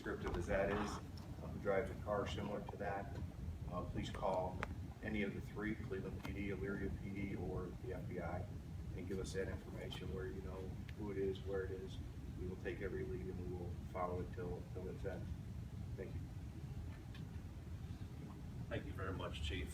descriptive as that is, who drives a car similar to that, please call any of the three, Cleveland PD, Elyria PD, or the FBI, and give us that information where you know who it is, where it is. We will take every lead and we will follow it till it's end. Thank you. Thank you very much, Chief.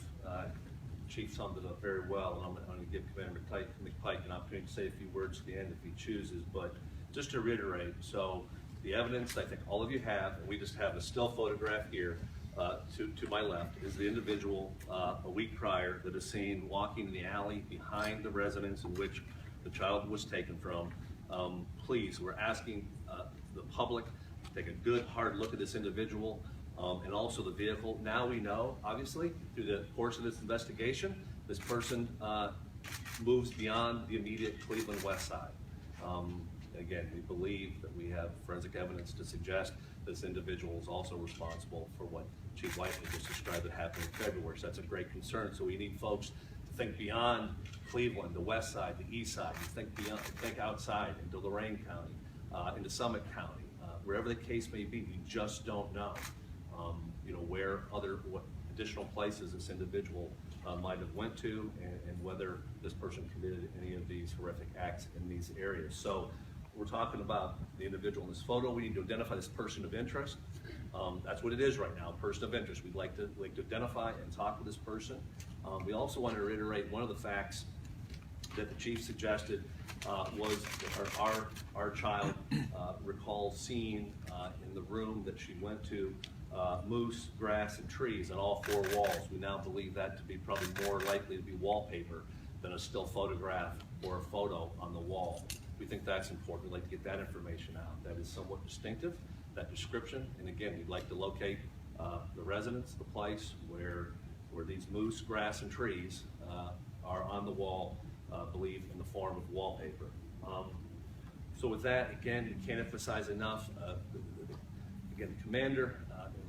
Chief summed it up very well, and I'm going to give Commander McPike an opportunity to say a few words at the end if he chooses. But just to reiterate, so the evidence I think all of you have, and we just have a still photograph here to my left, is the individual a week prior that is seen walking in the alley behind the residence in which the child was taken from. Please, we're asking the public to take a good, hard look at this individual. And also the vehicle. Now we know, obviously, through the course of this investigation, this person moves beyond the immediate Cleveland West Side. Again, we believe that we have forensic evidence to suggest this individual is also responsible for what Chief Whiteley just described that happened in February. So that's a great concern. So we need folks to think beyond Cleveland, the West Side, the East Side, and think outside into Lorain County, into Summit County, wherever the case may be. We just don't know. You know, what additional places this individual might have went to, and whether this person committed any of these horrific acts in these areas. So we're talking about the individual in this photo. We need to identify this person of interest. That's what it is right now, a person of interest. We'd like to identify and talk with this person. We also want to reiterate one of the facts that the chief suggested was that our child recalls seeing in the room that she went to moose, grass, and trees on all four walls. We now believe that to be probably more likely to be wallpaper than a still photograph or a photo on the wall. We think that's important. We'd like to get that information out. That is somewhat distinctive, that description. And again, we'd like to locate the residence, the place where these moose, grass, and trees are on the wall, believe in the form of wallpaper. So with that, again, you can't emphasize enough, again, the commander,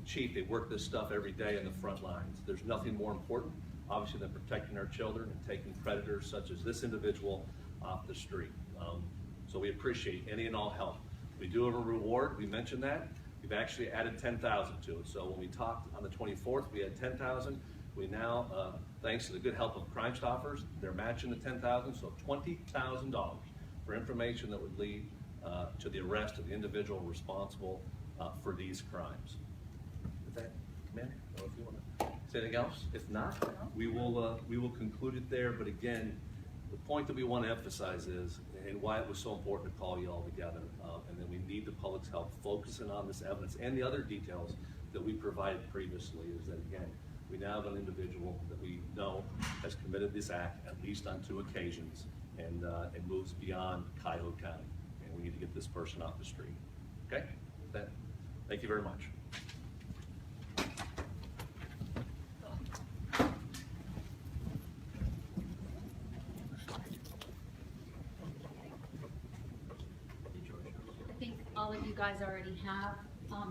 Chief, they work this stuff every day in the front lines. There's nothing more important, obviously, than protecting our children and taking predators such as this individual off the street. So we appreciate any and all help. We do have a reward. We mentioned that. We've actually added $10,000 to it. So when we talked on the 24th, we had $10,000. We now, thanks to the good help of Crime Stoppers, they're matching the $10,000, so $20,000 for information that would lead to the arrest of the individual responsible for these crimes. That, Commander, I don't know if you want to say anything else. If not, we will conclude it there. But again, the point that we want to emphasize is, and why it was so important to call you all together, and that we need the public's help focusing on this evidence and the other details that we provided previously, is that again, we now have an individual that we know has committed this act at least on 2 occasions, and it moves beyond Cuyahoga County, and we need to get this person off the street. Okay? With that, thank you very much. All of you guys already have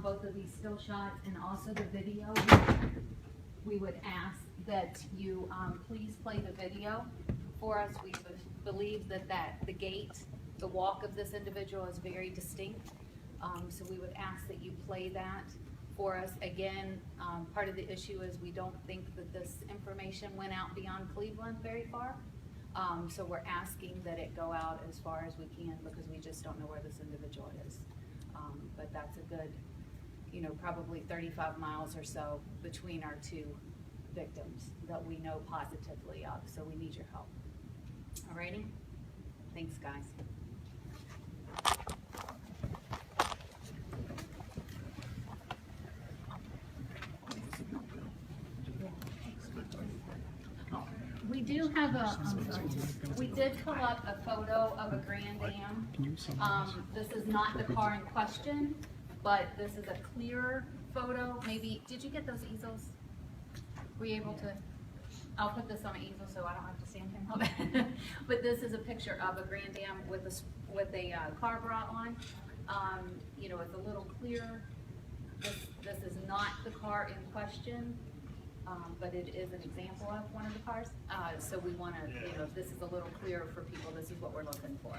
both of these still shots and also the video. We would ask that you please play the video for us. We believe that the gait, the walk of this individual is very distinct. So we would ask that you play that for us. Again, part of the issue is we don't think that this information went out beyond Cleveland very far. So we're asking that it go out as far as we can, because we just don't know where this individual is. But that's a good, probably 35 miles or so between our 2 victims that we know positively of. So we need your help. Alrighty? Thanks, guys. We do have we did pull up a photo of a Grand Am. This is not the car in question, but this is a clearer photo. Maybe, did you get those easels? Were you able to? I'll put this on an easel so I don't have to stand here. But this is a picture of a Grand Am with a car bra on. It's a little clearer. This is not the car in question. But it is an example of one of the cars. So we want to, if this is a little clearer for people, this is what we're looking for.